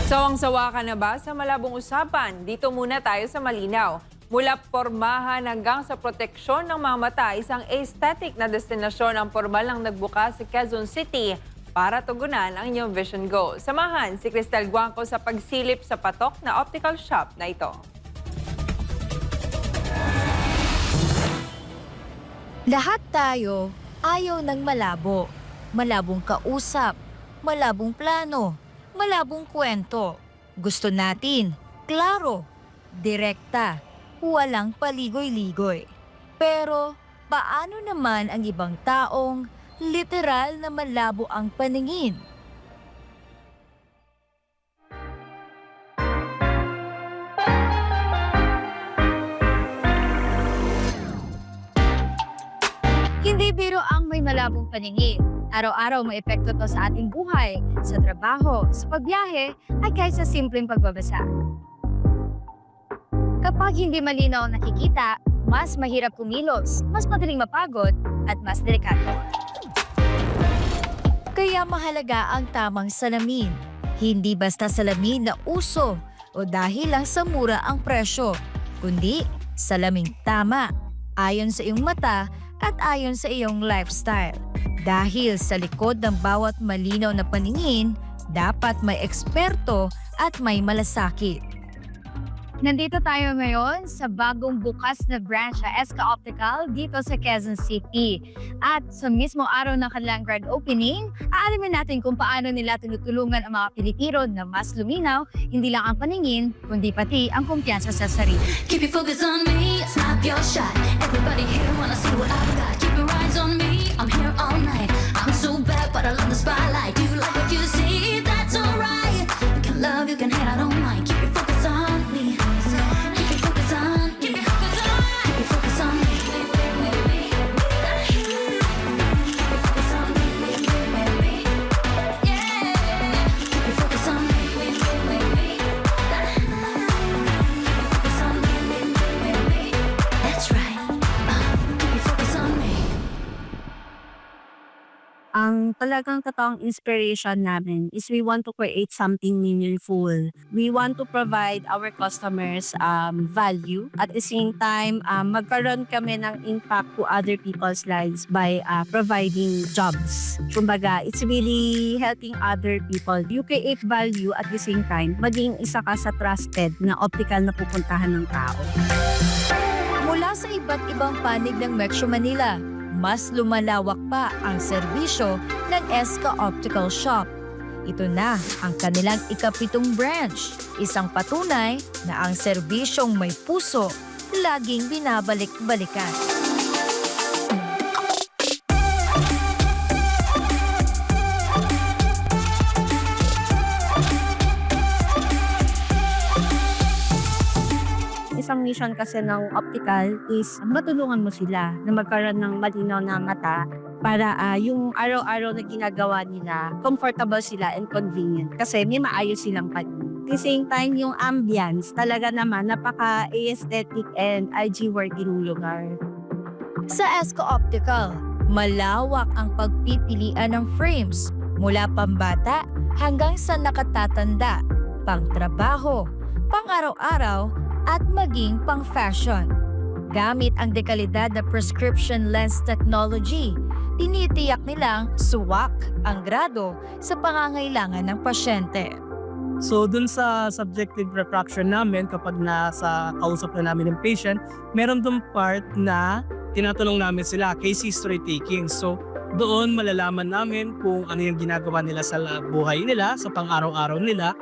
Sawang-sawa ka na ba sa malabong usapan? Dito muna tayo sa malinaw. Mula pormahan hanggang sa proteksyon ng mga mata, isang aesthetic na destinasyon ang pormal ng nagbukas sa Quezon City para tugunan ang inyong vision goal. Samahan si Cristel Guangco sa pagsilip sa patok na optical shop na ito. Lahat tayo ayaw ng malabo. Malabong kausap, malabong plano, malabong kwento. Gusto natin, klaro, direkta, walang paligoy-ligoy. Pero paano naman ang ibang taong literal na malabo ang paningin? Hindi biro ang may malabong paningin. Araw-araw may epekto to sa ating buhay, sa trabaho, sa pagbiyahe, at kahit sa simpleng pagbabasa. Kapag hindi malinaw ang nakikita, mas mahirap kumilos, mas madaling mapagod, at mas delikado. Kaya mahalaga ang tamang salamin. Hindi basta salamin na uso o dahil lang sa mura ang presyo, kundi salaming tama, ayon sa iyong mata at ayon sa iyong lifestyle. Dahil sa likod ng bawat malinaw na paningin, dapat may eksperto at may malasakit. Nandito tayo ngayon sa bagong bukas na branch sa Esca Optical dito sa Quezon City. At sa mismong araw ng kanilang grand opening, aalamin natin kung paano nila tinutulungan ang mga Pilipino na mas luminaw, hindi lang ang paningin, kundi pati ang kumpiyansa sa sarili. Keep your focus on me, snap your shot. Everybody here wanna see what I've got. Keep your eyes on me, I'm here all night. I'm so bad, but I love the spotlight. You like what you see, that's alright. You can love, you can hate, I don't mind. Keep your focus on me. Keep your focus on me. Keep your focus on me. Keep your focus on me. Yeah. Keep your focus on me. Keep your focus on me. That's right. Keep your focus on me. Ang talagang totoong inspiration namin is we want to create something meaningful. We want to provide our customers value. At the same time, magkaroon kami ng impact to other people's lives by providing jobs. Kumbaga, it's really helping other people. You create value at the same time, maging isa ka sa trusted na optical na pupuntahan ng tao. Mula sa iba't ibang panig ng Metro Manila, mas lumalawak pa ang serbisyo ng Esca Optical Shop. Ito na ang kanilang ikapitong branch, isang patunay na ang serbisyong may puso laging binabalik-balikan. Isang mission kasi ng optical is matulungan mo sila na magkaroon ng malinaw na mata para yung araw-araw na ginagawa nila, comfortable sila and convenient kasi may maayos silang paningin. At the same time, yung ambience talaga naman napaka-aesthetic and IG-worthy ng lugar. Sa Esca Optical, malawak ang pagpipilian ng frames mula pambata hanggang sa nakatatanda, pang-trabaho, pang-araw-araw at maging pang-fashion. Gamit ang dekalidad na prescription lens technology, tinitiyak nilang suwak ang grado sa pangangailangan ng pasyente. So dun sa subjective refraction namin, kapag nasa kausap na namin ng patient, meron dun part na tinatulong namin sila, case history taking. So doon malalaman namin kung ano yung ginagawa nila sa buhay nila, sa pang-araw-araw nila.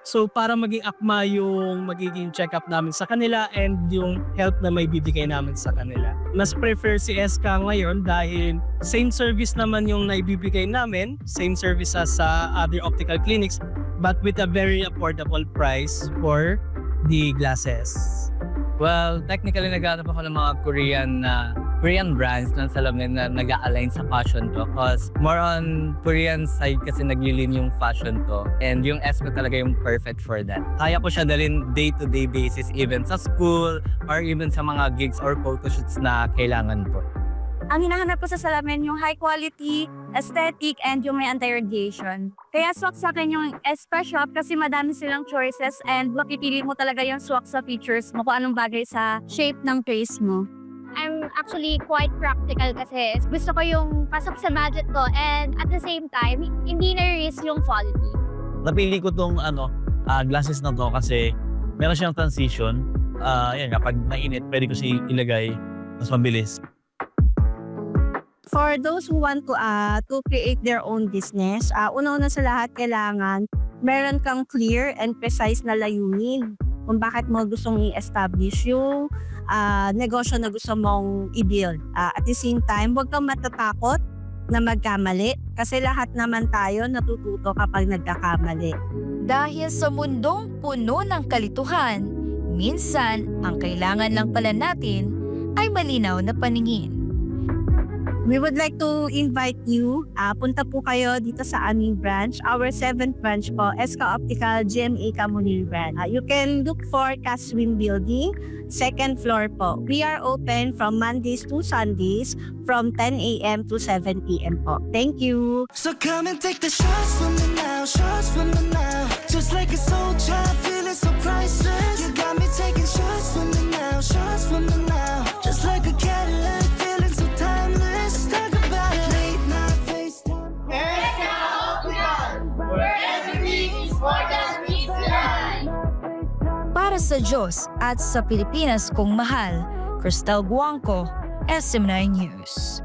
So para maging akma yung magiging check-up namin sa kanila and yung help na may bibigay namin sa kanila. Mas prefer si Esca ngayon dahil same service naman yung naibibigay namin, same service as sa other optical clinics, but with a very affordable price for the glasses. Well, technically naghanap ako ng mga Korean brands ng salamin na nag-a-align sa fashion to. Cause more on Korean side kasi naglilin yung fashion to. And yung Esco talaga yung perfect for that. Kaya ko siya dalhin day-to-day basis even sa school or even sa mga gigs or photoshoots na kailangan po. Ang hinahanap ko sa salamin yung high quality, aesthetic, and yung may anti-radiation. Kaya swak sa akin yung Espa Shop kasi madami silang choices and mapipili mo talaga yung swak sa features mo kung anong bagay sa shape ng face mo. I'm actually quite practical kasi gusto ko yung pasok sa budget ko and at the same time, hindi na-risk yung quality. Napili ko tong glasses na to kasi meron siyang transition. Yan, kapag mainit, pwede ko siya ilagay mas mabilis. For those who want to create their own business, una-una sa lahat kailangan meron kang clear and precise na layunin kung bakit mo gustong i-establish yung negosyo na gusto mong i-build. At the same time, huwag kang matatakot na magkamali kasi lahat naman tayo natututo kapag nagkakamali. Dahil sa mundong puno ng kalituhan, minsan ang kailangan lang pala natin ay malinaw na paningin. We would like to invite you, punta po kayo dito sa aming branch, our 7th branch po, SK Optical GMA Kamunil branch. You can look for Caswin Building, 2nd floor po. We are open from Mondays to Sundays from 10 a.m. to 7 p.m. po. Thank you! So come and take the shots from me now, shots from me now. Just like a soldier, feeling so priceless. You got me taking shots from me now, shots from me now. Just like a Cadillac, feeling so timeless. Let's talk about it. Late night FaceTime. Para sa Diyos at sa Pilipinas kong mahal, Crystal Guangco, SM9 News.